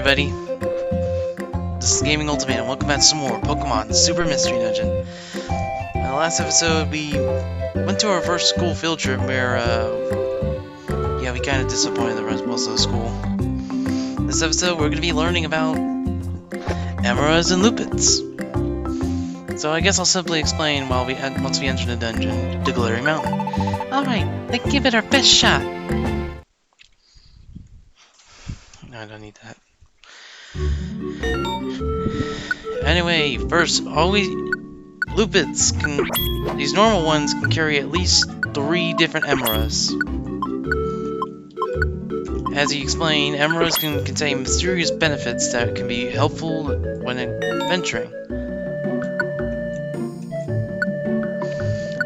everybody. This is Gaming Ultimate, and welcome back to some more Pokemon Super Mystery Dungeon. In the last episode, we went to our first school field trip where, yeah, we kind of disappointed the rest of the school. This episode, we're going to be learning about Emeras and Loopets. So I guess I'll simply explain once we enter the dungeon to Glittery Mountain. Alright, let's give it our best shot. No, I don't need that. Anyway, first, Loopets these normal ones can carry at least 3 different Emeras. As he explained, Emeras can contain mysterious benefits that can be helpful when adventuring.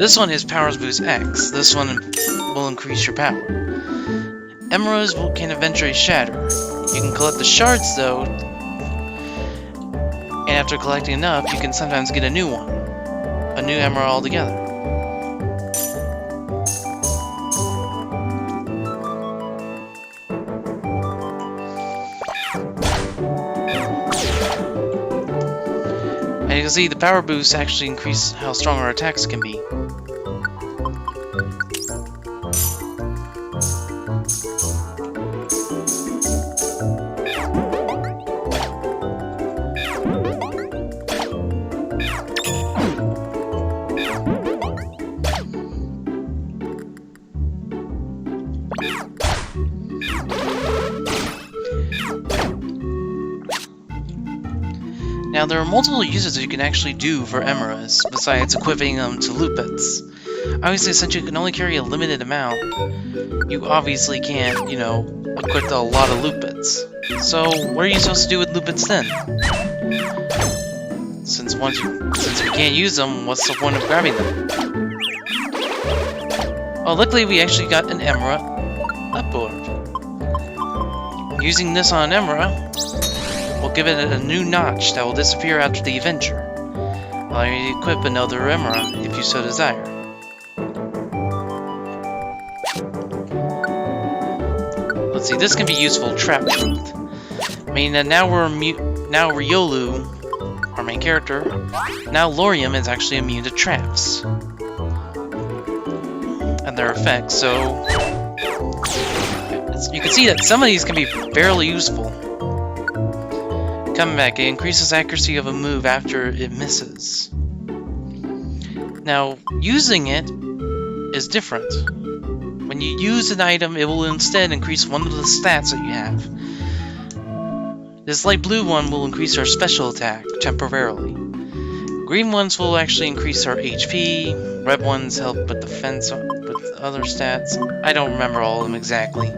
This one is Power Boost X. This one will increase your power. Emeras can eventually shatter. You can collect the shards though, and after collecting enough, you can sometimes get a new one. A new Emera altogether. And you can see the power boosts actually increase how strong our attacks can be. Now, there are multiple uses that you can actually do for Emeras, besides equipping them to Loopets. Obviously, since you can only carry a limited amount, you obviously can't, equip a lot of Loopets. So, what are you supposed to do with Loopets then? Since we can't use them, what's the point of grabbing them? Oh, luckily we actually got an Emera upboard. Using this on an Emera, we'll give it a new notch that will disappear after the adventure, allowing you to equip another Emera if you so desire. Let's see, this can be useful trap truth. I mean, now Riolu, our main character, now Laurium is actually immune to traps and their effects, so you can see that some of these can be fairly useful. Coming back, it increases accuracy of a move after it misses. Now, using it is different. When you use an item, it will instead increase one of the stats that you have. This light blue one will increase our special attack temporarily. Green ones will actually increase our HP. Red ones help with defense with other stats. I don't remember all of them exactly.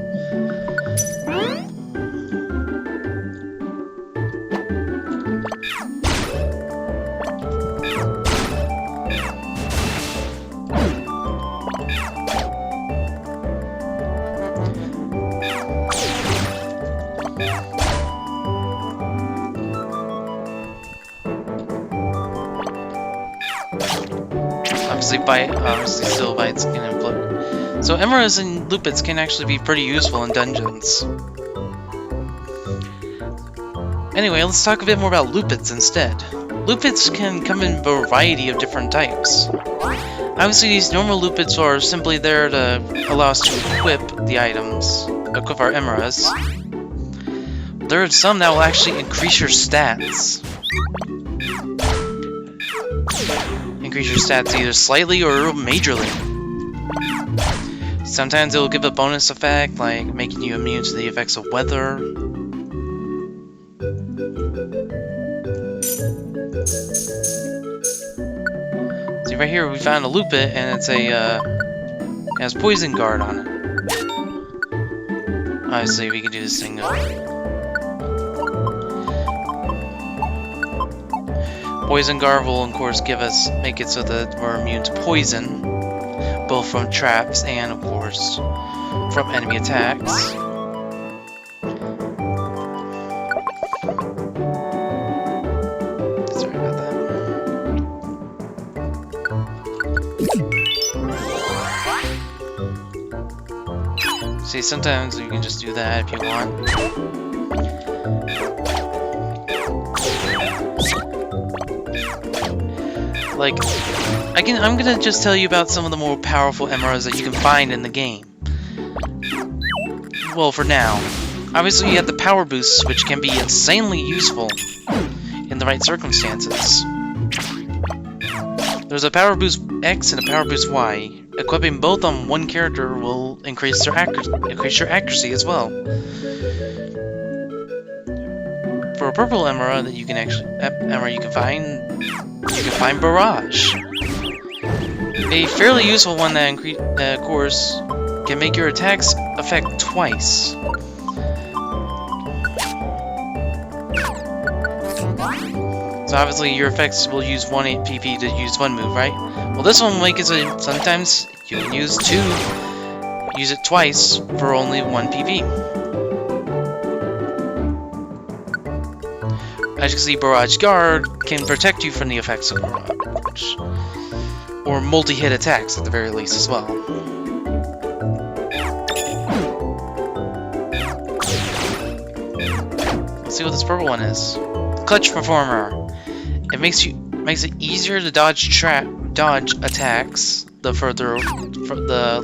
Obviously still bites can implode. So Emeras and Loopets can actually be pretty useful in dungeons. Anyway, let's talk a bit more about Loopets instead. Loopets can come in a variety of different types. Obviously, these normal Loopets are simply there to allow us to equip the items, equip our Emeras. There are some that will actually increase your stats. Increase your stats either slightly or majorly. Sometimes it will give a bonus effect, like making you immune to the effects of weather. See, right here we found a Loopet, and it's it has Poison Guard on it. Obviously, we can do this thing. Poison Guard will, of course, make it so that we're immune to poison, both from traps and, of course, from enemy attacks. Sorry about that. See, sometimes you can just do that if you want. Like, I'm gonna just tell you about some of the more powerful Emeras that you can find in the game. Well, for now. Obviously, you have the power boosts, which can be insanely useful in the right circumstances. There's a power boost X and a power boost Y. Equipping both on one character will increase your accuracy as well. For a purple Emera that you can find Barrage. A fairly useful one that of course can make your attacks affect twice. So obviously your effects will use 1 PP to use one move, right? Well, this one will make it so sometimes you can use it twice for only 1 PP. As you can see, Barrage Guard can protect you from the effects of Barrage. Or multi-hit attacks at the very least as well. Let's see what this purple one is. Clutch Performer. It makes it easier to dodge attacks the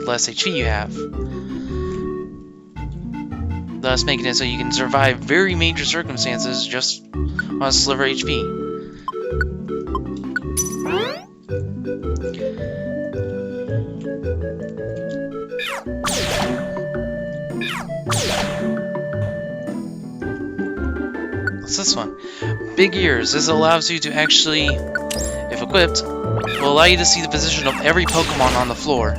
less HP you have. Thus making it so you can survive very major circumstances just on a sliver HP. What's this one? Big Ears. This allows you to actually, if equipped, will allow you to see the position of every Pokemon on the floor.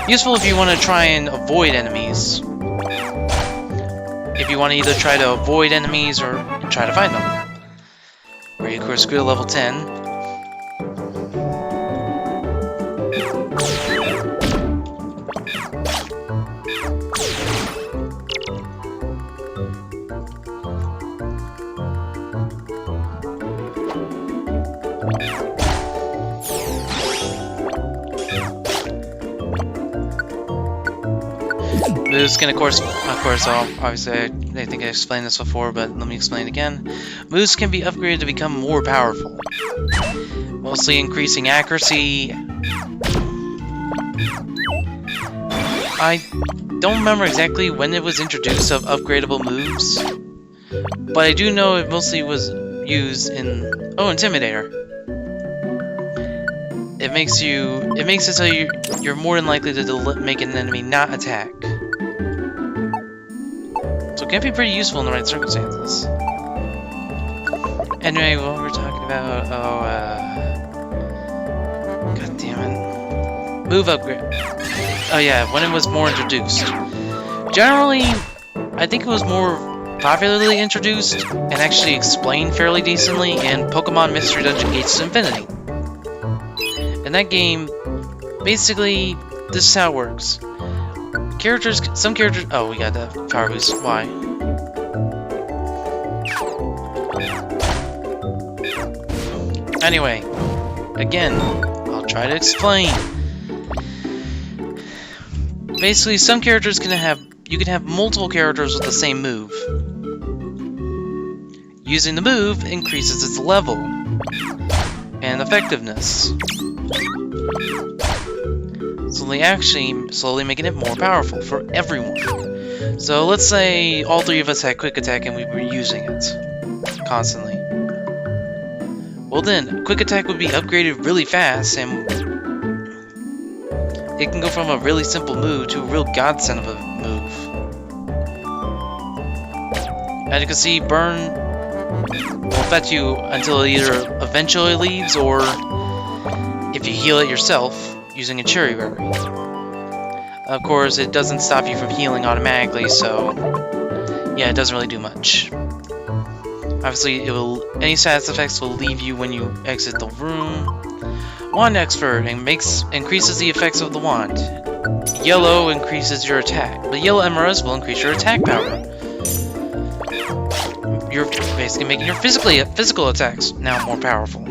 Useful if you want to try and avoid enemies. If you want to either try to avoid enemies or try to find them. Where you of course go to level 10. Moves can, of course, obviously, I think I explained this before, but let me explain again. Moves can be upgraded to become more powerful, mostly increasing accuracy. I don't remember exactly when it was introduced of upgradable moves, but I do know it mostly was used in Intimidator. It makes it so you're more than likely to make an enemy not attack. So it can be pretty useful in the right circumstances. Anyway, what we're talking about, god damn it. Move upgrade. Oh yeah, when it was more introduced. Generally, I think it was more popularly introduced and actually explained fairly decently in Pokemon Mystery Dungeon Gates to Infinity. In that game, basically, this is how it works. Some characters, oh, we got the power boost, why? Anyway, again, I'll try to explain. Basically, some characters you can have multiple characters with the same move. Using the move increases its level and effectiveness. Slowly making it more powerful for everyone. So let's say all three of us had Quick Attack and we were using it constantly. Well then, Quick Attack would be upgraded really fast and it can go from a really simple move to a real godsend of a move. As you can see, Burn will affect you until it either eventually leaves or if you heal it yourself using a Cherry Berry. Of course, it doesn't stop you from healing automatically, so yeah, it doesn't really do much. Obviously, any status effects will leave you when you exit the room. Wand Expert increases the effects of the wand. Yellow increases your attack, but yellow Emeras will increase your attack power. You're basically making your physical attacks now more powerful.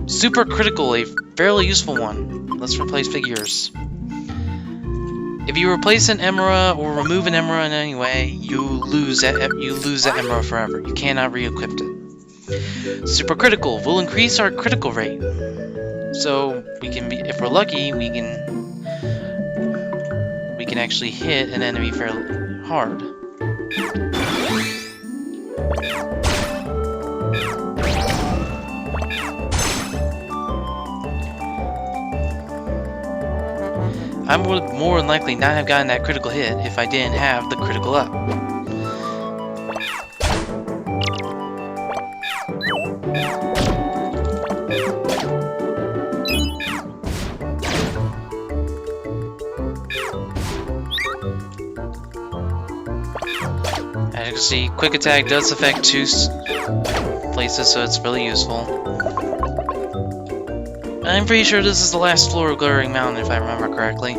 Super Critical, a fairly useful one. Let's replace figures. If you replace an Emera or remove an Emera in any way, you lose that Emera forever. You cannot re-equip it. Supercritical will increase our critical rate. So we can be, if we're lucky, we can actually hit an enemy fairly hard. I would more than likely not have gotten that critical hit if I didn't have the critical up. As you can see, quick attack does affect 2 places, so it's really useful. I'm pretty sure this is the last floor of Glaring Mountain, if I remember correctly.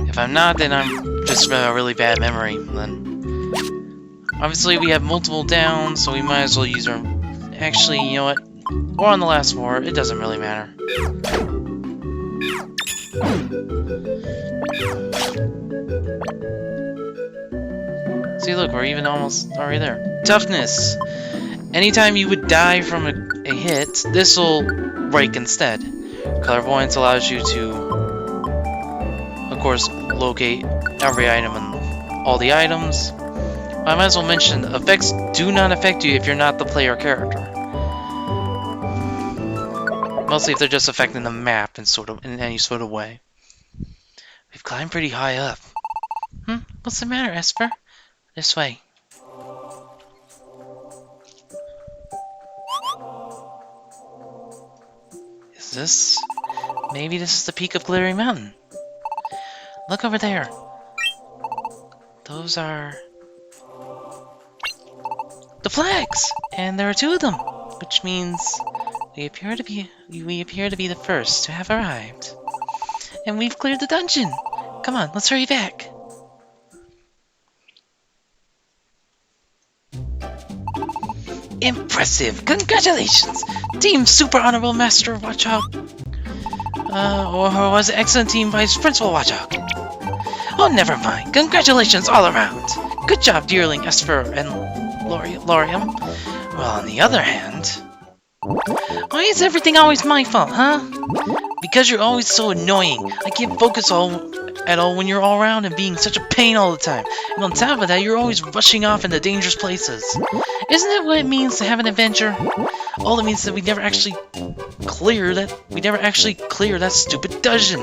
If I'm not, then I'm just a really bad memory. Then, obviously, we have multiple downs, so we might as well use our... Actually, you know what? We're on the last floor. It doesn't really matter. See, look, we're even almost already there. Toughness. Anytime you would die from a hit, this will break instead. Clairvoyance allows you to, of course, locate every item and all the items. I might as well mention, effects do not affect you if you're not the player character. Mostly if they're just affecting the map in any sort of way. We've climbed pretty high up. What's the matter, Esper? This way. Is this... Maybe this is the peak of Glaring Mountain. Look over there. Those are... the flags! And there are 2 of them, which means we appear to be the first to have arrived. And we've cleared the dungeon! Come on, let's hurry back! Impressive! Congratulations! Team Super Honorable Master Watchhog! Or was it Excellent Team Vice Principal Watchhog? Oh, never mind. Congratulations all around! Good job, Dearling, Esper, and Laurium. Well, on the other hand... Why is everything always my fault, huh? Because you're always so annoying. I can't focus at all when you're all around and being such a pain all the time. And on top of that, you're always rushing off into dangerous places. Isn't that what it means to have an adventure? All it means that we never actually clear that stupid dungeon.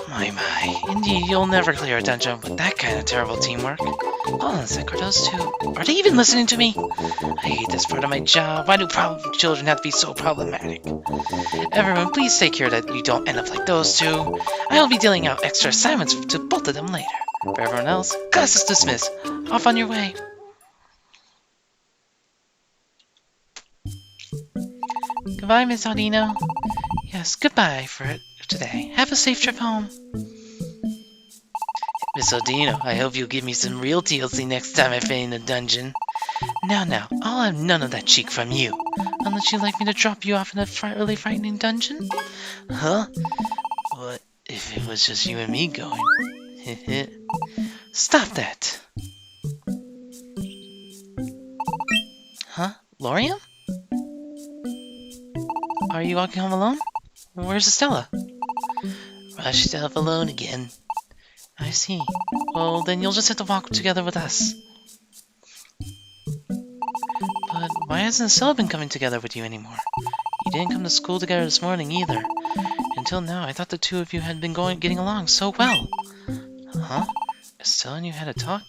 My. Indeed, you'll never clear a dungeon with that kind of terrible teamwork. Hold on a sec, are those 2... Are they even listening to me? I hate this part of my job. Why do children have to be so problematic? Everyone, please take care that you don't end up like those 2. I will be dealing out extra assignments to both of them later. For everyone else, class is dismissed. Off on your way. Goodbye, Miss Audino. Yes, goodbye for today. Have a safe trip home. Miss Audino, I hope you'll give me some real TLC next time I fail in the dungeon. Now, I'll have none of that cheek from you. Unless you'd like me to drop you off in a really frightening dungeon? Huh? What if it was just you and me going? Stop that! Huh? Laurium? Are you walking home alone? Where's Estella? Rushed off alone again. I see. Well, then you'll just have to walk together with us. But why hasn't Estella been coming together with you anymore? You didn't come to school together this morning either. Until now, I thought the 2 of you had been getting along so well. Huh? Estella and you had a talk?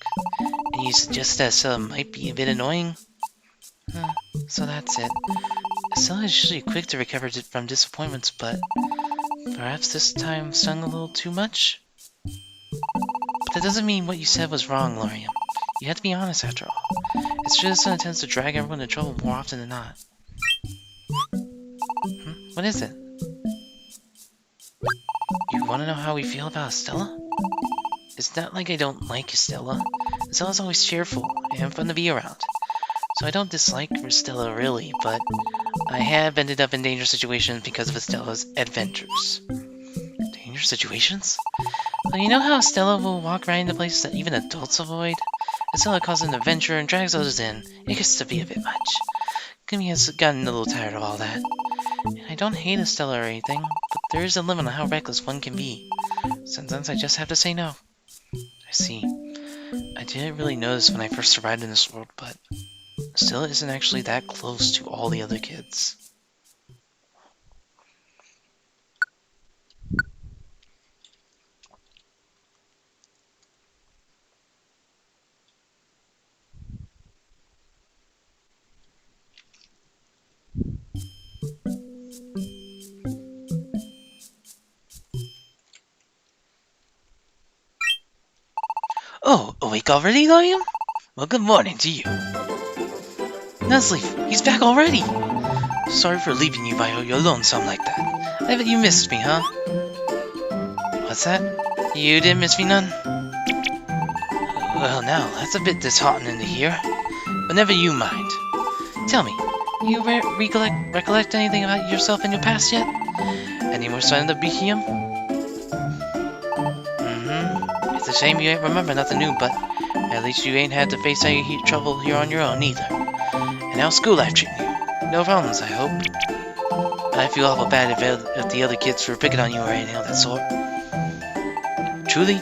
And you suggested that Estella might be a bit annoying? So that's it. Estella is usually quick to recover from disappointments, but perhaps this time stung a little too much? But that doesn't mean what you said was wrong, Laurium. You have to be honest after all. It's just that it tends to drag everyone into trouble more often than not. What is it? You want to know how we feel about Estella? It's not like I don't like Estella. Estella's always cheerful and fun to be around. So I don't dislike Estella really, but I have ended up in dangerous situations because of Estella's adventures. Dangerous situations? Well, you know how Stella will walk right into places that even adults avoid? Stella causes an adventure and drags others in. It gets to be a bit much. Kumi has gotten a little tired of all that. And I don't hate Estella or anything, but there is a limit on how reckless one can be. Sometimes I just have to say no. I see. I didn't really notice when I first arrived in this world, but Stella isn't actually that close to all the other kids. Oh, awake already, Liam? Well, good morning to you. Nuzleaf, he's back already! Sorry for leaving you by your lonesome like that. I bet you missed me, huh? What's that? You didn't miss me none? Well, now, that's a bit disheartening to hear. But never you mind. Tell me, you recollect anything about yourself in your past yet? Any more sign of the BTM? It's a shame you ain't remember nothing new, but at least you ain't had to face any trouble here on your own either. And how's school life treating you? No problems, I hope. But I feel awful bad if the other kids were picking on you or anything of that sort. Truly,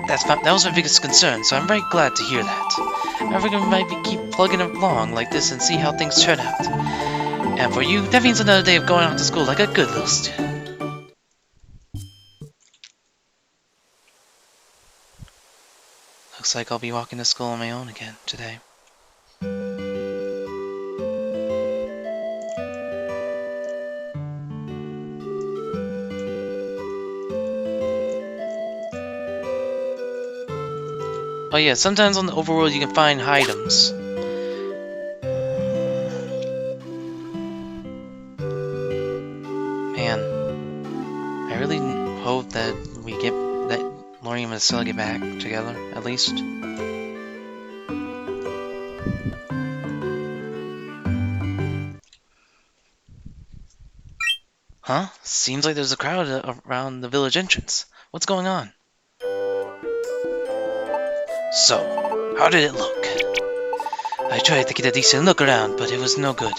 that was my biggest concern, so I'm very glad to hear that. I reckon we might keep plugging along like this and see how things turn out. And for you, that means another day of going off to school like a good little student. Looks like I'll be walking to school on my own again today. Oh yeah, sometimes on the overworld you can find items. Man, I really hope that Lorium and Stella get back together, at least. Huh? Seems like there's a crowd around the village entrance. What's going on? So, how did it look? I tried to get a decent look around, but it was no good.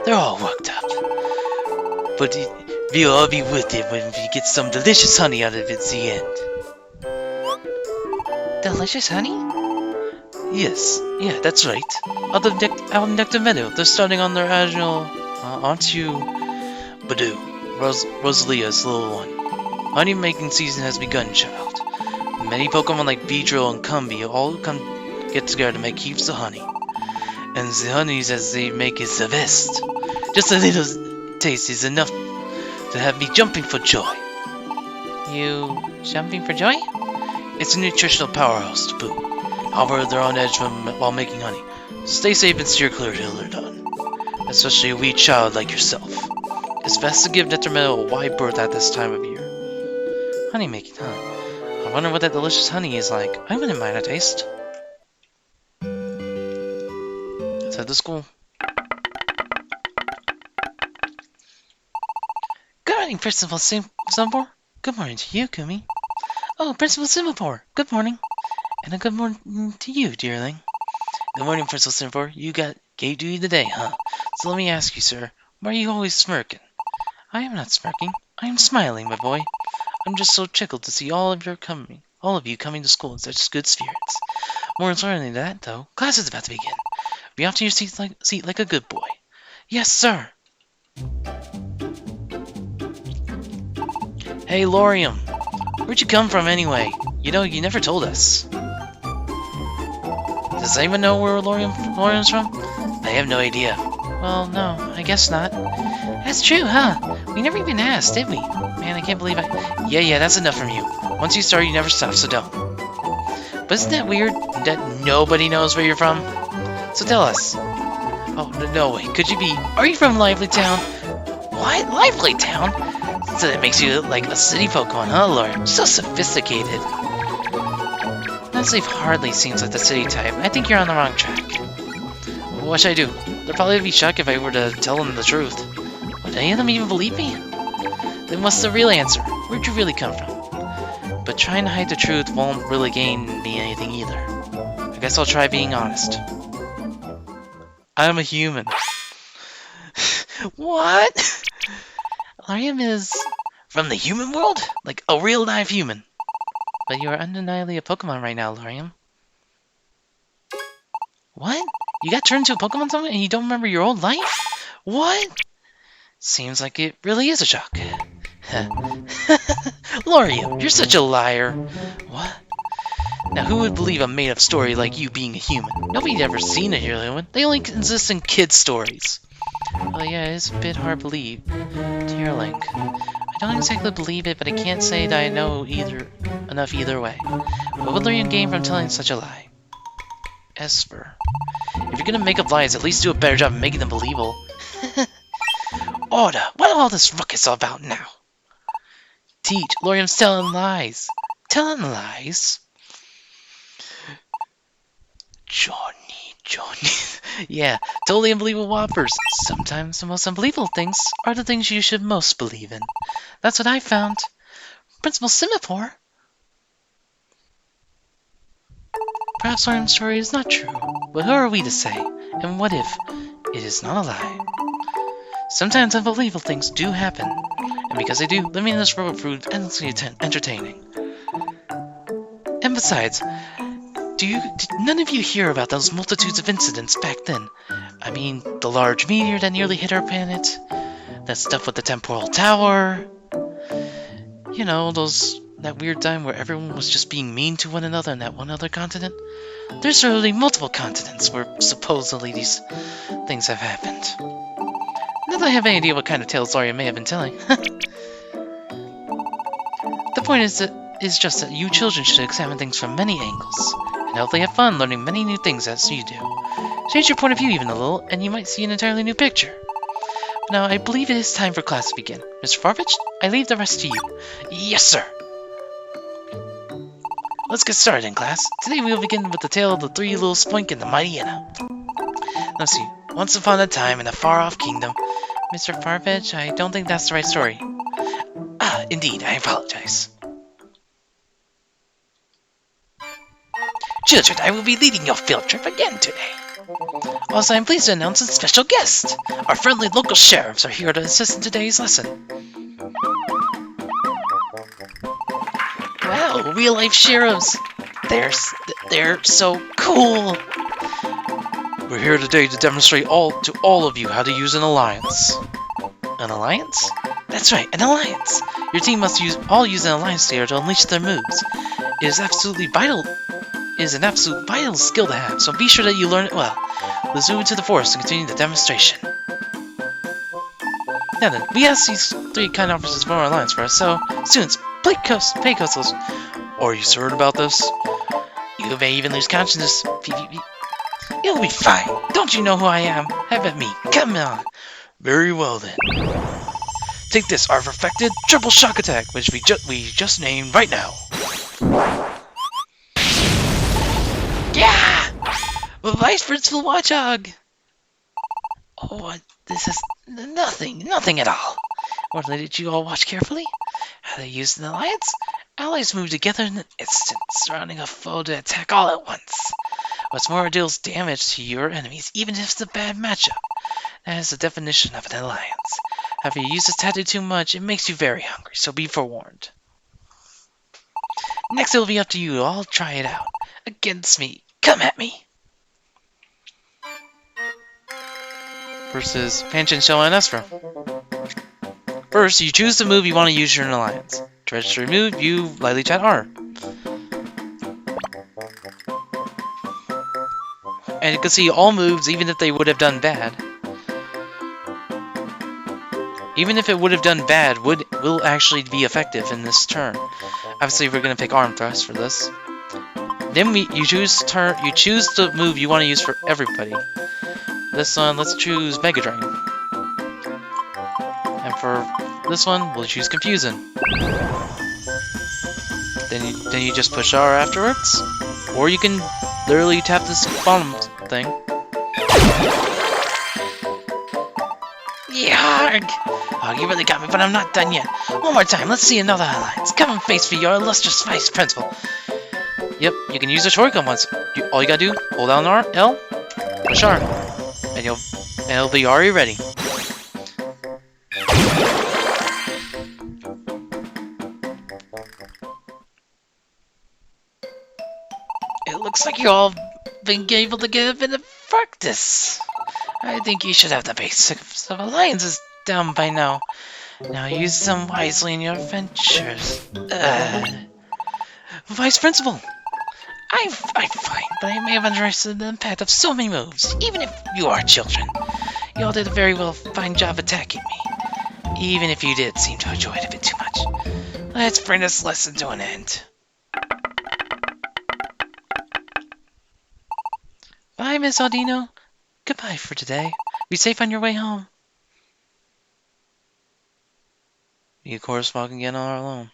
They're all worked up. But we'll all be with it when we get some delicious honey out of it at the end. Delicious honey? Yes, yeah, that's right. Out in Nectar Meadow, they're starting on their annual, aren't you? Badoo, Rosalia's little one. Honey making season has begun, child. Many Pokemon like Beedrill and Cumby all get together to make heaps of honey. And the honeys as they make is the best. Just a little taste is enough to have me jumping for joy. You jumping for joy? It's a nutritional powerhouse to boot. However, they're on edge while making honey. Stay safe and steer clear till they're done. Especially a wee child like yourself. It's best to give Nectarmeadow a wide berth at this time of year. Honey making, huh? I wonder what that delicious honey is like. I wouldn't mind a taste. Let's head to school. Good morning, Principal Singapore. Good morning to you, Kumi. Oh, Principal Singapore. Good morning. And a good morning to you, dearling. Good morning, Principal Singapore. You got gate duty today, huh? So let me ask you, sir, why are you always smirking? I am not smirking. I am smiling, my boy. I'm just so tickled to see all of you coming to school in such good spirits. More importantly than that, though, class is about to begin. Be off to your seat like a good boy. Yes, sir. Hey, Lorium. Where'd you come from anyway? You know, you never told us. Does anyone know where Lorium's from? I have no idea. Well, no, I guess not. That's true, huh? We never even asked, did we? Man, I can't believe Yeah, that's enough from you. Once you start, you never stop, so don't. But isn't that weird that nobody knows where you're from? So tell us. Oh, no way. Could you be... Are you from Lively Town? What? Lively Town? So that makes you like a city Pokemon, huh, Lord? So sophisticated. Nuzleaf hardly seems like the city type. I think you're on the wrong track. What should I do? They'll probably be shocked if I were to tell them the truth. Would any of them even believe me? Then what's the real answer? Where'd you really come from? But but trying to hide the truth won't really gain me anything either. I guess I'll try being honest. I'm a human. What? Larium is from the human world? Like a real live human. But you are undeniably a Pokemon right now, Larium. What? You got turned into a Pokemon summon and you don't remember your old life? What? Seems like it really is a shock. Larium, you're such a liar. What? Now who would believe a made-up story like you being a human? Nobody's ever seen a real human. They only exist in kids' stories. Well, yeah, it's a bit hard to believe. Dear Link, I don't exactly believe it, but I can't say that I know enough either way. What would Larium gain from telling such a lie? Esper. If you're gonna make up lies, at least do a better job of making them believable. Order! What all this ruckus all about now? Teach! Larium's telling lies! Telling lies? Johnny. Yeah, totally unbelievable whoppers. Sometimes the most unbelievable things are the things you should most believe in. That's what I found. Principal Semaphore. Perhaps Larium's story is not true, but who are we to say? And what if it is not a lie? Sometimes unbelievable things do happen, and because they do, living in this world will prove endlessly entertaining. And besides, did none of you hear about those multitudes of incidents back then? I mean, the large meteor that nearly hit our planet, that stuff with the temporal tower, you know, that weird time where everyone was just being mean to one another on that one other continent? There's really multiple continents where supposedly these things have happened. Not that I have any idea what kind of tales Larium may have been telling. The point is just that you children should examine things from many angles, and hopefully have fun learning many new things as you do. Change your point of view even a little, and you might see an entirely new picture. But now, I believe it is time for class to begin. Mr. Farfetch, I leave the rest to you. Yes, sir! Let's get started in class. Today we will begin with the tale of the three little Spoink and the mighty Anna. Let's see. Once upon a time in a far-off kingdom... Mr. Farfetch, I don't think that's the right story. Ah, indeed, I apologize. Children, I will be leading your field trip again today. Also, I'm pleased to announce a special guest. Our friendly local sheriffs are here to assist in today's lesson. Wow, real-life sheriffs. They're so cool. We're here today to demonstrate to all of you how to use an alliance. An alliance? That's right, an alliance. Your team must all use an alliance together to unleash their moves. It is an absolute vital skill to have, so be sure that you learn it well. Let's move into the forest and continue the demonstration. Now then, we asked these three kind officers to form our alliance for us, so students, pay close. Or you heard about this? You may even lose consciousness. You'll be fine. Don't you know who I am? Have at me. Come on. Very well then. Take this, our perfected triple shock attack, which we just named right now. Yeah! Vice Principal Watchog! Oh, this is nothing at all. Or did you all watch carefully? How they used an alliance? Allies move together in an instant, surrounding a foe to attack all at once. What's more, it deals damage to your enemies, even if it's a bad matchup. That is the definition of an alliance. However, you use this tattoo too much, it makes you very hungry, so be forewarned. Next, it'll be up to you to all try it out. Against me. Come at me. Versus Panchin, Shell, and Esper. First, you choose the move you want to use your alliance. To register your move, you lightly chat R. And you can see all moves, even if they would have done bad. Even if it would have done bad, will actually be effective in this turn. Obviously, we're gonna pick Arm Thrust for this. Then you choose the move you want to use for everybody. This one, let's choose Mega Drain. And for this one, we'll choose Confusing. Then you just push R afterwards, or you can literally tap this bottom thing. Yarg! Oh, you really got me, but I'm not done yet. One more time, let's see another highlights. Come and face for your illustrious vice principal. Yep, you can use the shortcut once. All you gotta do, hold down R, L, push R, and it'll be already ready. It looks like you all been able to get a bit of practice. I think you should have the basics of alliances down by now. Now use them wisely in your ventures. Vice Principal! I'm fine, but I may have underestimated the impact of so many moves, even if you are children. You all did a very fine job attacking me, even if you did seem to enjoy it a bit too much. Let's bring this lesson to an end. Bye, Miss Audino. Goodbye for today. Be safe on your way home. You of course walk again all alone.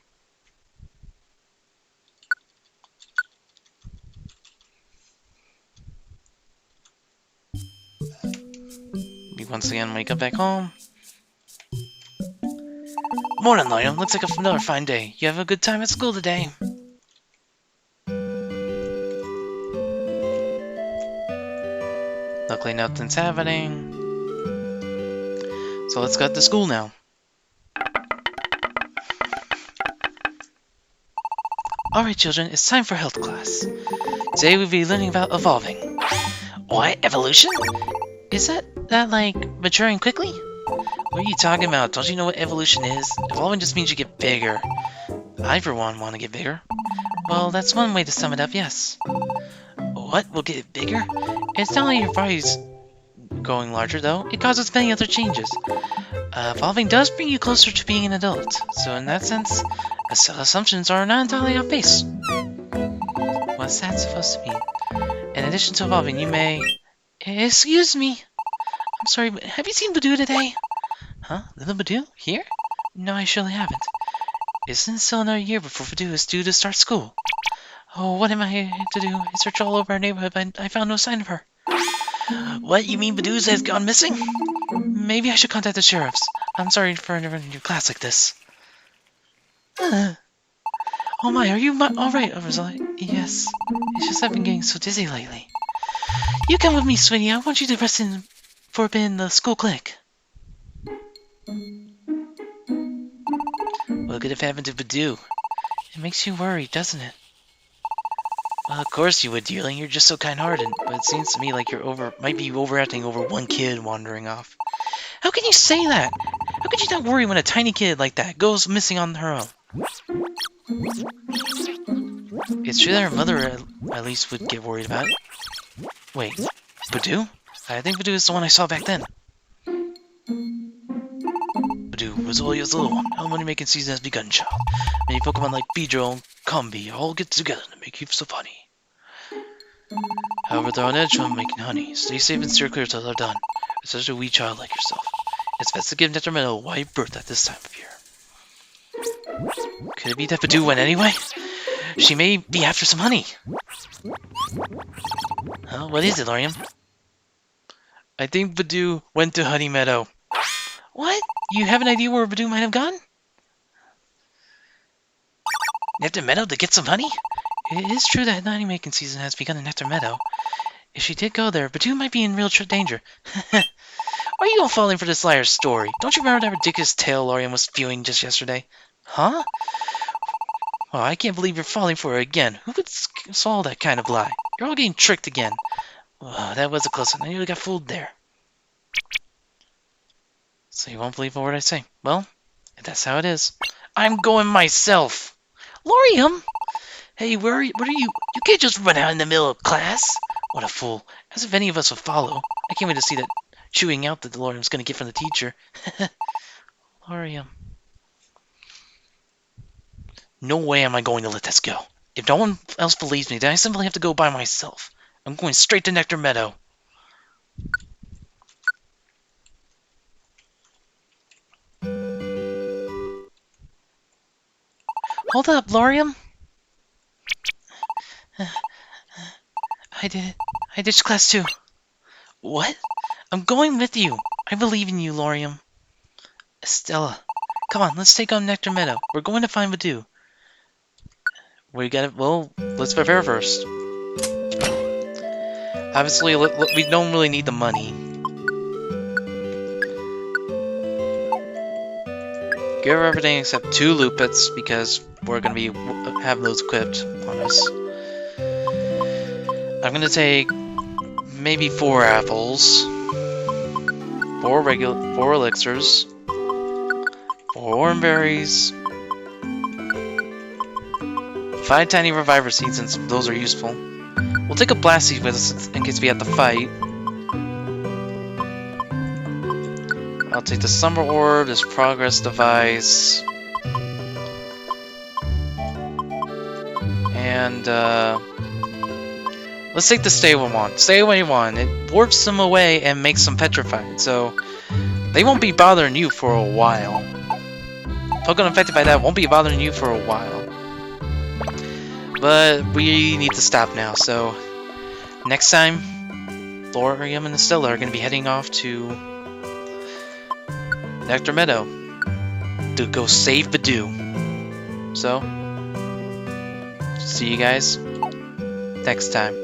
You once again wake up back home. Morning, Liam. Looks like another fine day. You have a good time at school today. Luckily, nothing's happening. So let's go to school now. Alright, children, it's time for health class. Today we'll be learning about evolving. What? Evolution? Is that like maturing quickly? What are you talking about? Don't you know what evolution is? Evolving just means you get bigger. I, for one, want to get bigger. Well, that's one way to sum it up, yes. What? Will get bigger? It's not like your body's growing larger, though. It causes many other changes. Evolving does bring you closer to being an adult. So in that sense, assumptions are not entirely off base. What's that supposed to mean? In addition to evolving, you may... Excuse me. I'm sorry, but have you seen Badoo today? Huh? Little Badoo? Here? No, I surely haven't. Isn't it still another year before Badoo is due to start school? Oh, what am I to do? I searched all over our neighborhood, but I found no sign of her. What? You mean Badoo has gone missing? Maybe I should contact the sheriffs. I'm sorry for interrupting your class like this. Oh my, are you alright, Rosalie? Yes. It's just I've been getting so dizzy lately. You come with me, sweetie. I want you to rest in for a bit in the school clinic. What could have happened to Badoo? It makes you worry, doesn't it? Well, of course you would, dearling. You're just so kind-hearted. But it seems to me like you're might be overacting over one kid wandering off. How can you say that? How could you not worry when a tiny kid like that goes missing on her own? It's true that her mother at least would get worried about it. Wait, Badoo? I think Badoo is the one I saw back then. Badoo, Rosalia's little one. How money-making season has begun, child. Many Pokemon like Beedrill and Combee all get together to make you so funny. However, they're on edge from making honey. Stay safe and steer clear till they're done. Especially a wee child like yourself. It's best to give Nectarmeadow a wide berth at this time of year. Could it be that Badoo went anyway? She may be after some honey. What is it, Lorium? I think Badoo went to Honey Meadow. What? You have an idea where Badoo might have gone? Nectar Meadow to get some honey? It is true that honey-making season has begun in Nectar Meadow. If she did go there, Badoo might be in real danger. Why are you all falling for this liar's story? Don't you remember that ridiculous tale Lorium was spewing just yesterday? Huh? Well, I can't believe you're falling for it again. Who would swallow that kind of lie? You're all getting tricked again. Oh, that was a close one. I nearly got fooled there. So you won't believe a word I say. Well, that's how it is. I'm going myself. Lorium! Hey, what are you? You can't just run out in the middle of class. What a fool. As if any of us would follow. I can't wait to see that chewing out that Lorium's going to get from the teacher. Lorium. No way am I going to let this go. If no one else believes me, then I simply have to go by myself. I'm going straight to Nectar Meadow. Hold up, Lorium. I did it. I ditched class too. What? I'm going with you. I believe in you, Lorium. Stella, come on, let's take on Nectar Meadow. We're going to find Vadoo. We gotta, well, let's prepare first. Obviously, we don't really need the money. Give her everything except 2 Loopets, because we're gonna be have those equipped on us. I'm gonna take maybe 4 apples, 4 elixirs, 4 orangeberries, 5 tiny reviver seeds, since those are useful. We'll take a blast seed with us in case we have to fight. I'll take the summer orb, this progress device, and let's take the stay away one. Stay away one. It warps them away and makes them petrified, so they won't be bothering you for a while. Pokemon affected by that won't be bothering you for a while. But we need to stop now, so next time, Lorium and Estella are going to be heading off to Nectar Meadow to go save Vadoo. So, see you guys next time.